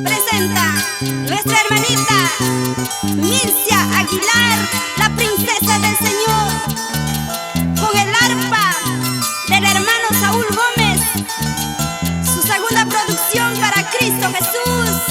presenta nuestra hermanita Milcia Aguilar, la princesa del Señor, con el arpa del hermano Saúl Gómez, su segunda producción para Cristo Jesús.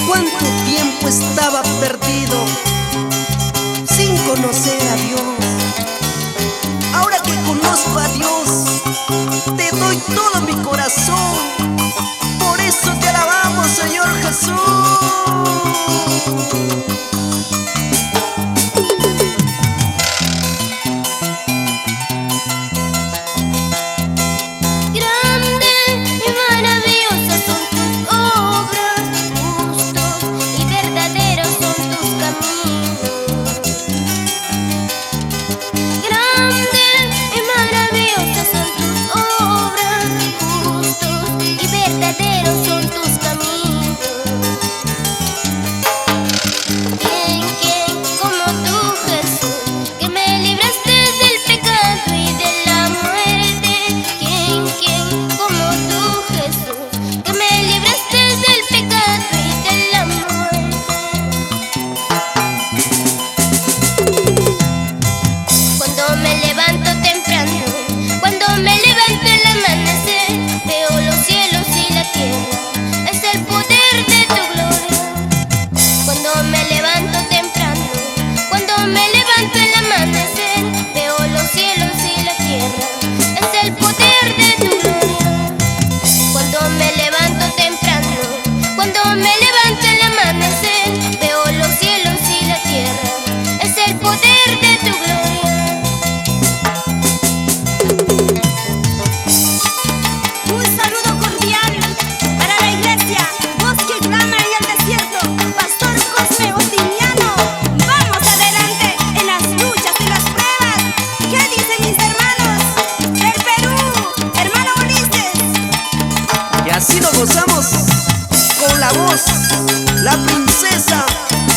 Cuánto tiempo estaba perdido sin conocer a Dios. Ahora que conozco a Dios, te doy todo mi corazón. Por eso te alabamos, Señor Jesús. Así nos gozamos con la voz, la princesa,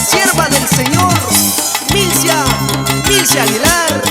sierva del Señor, Milcia Aguilar.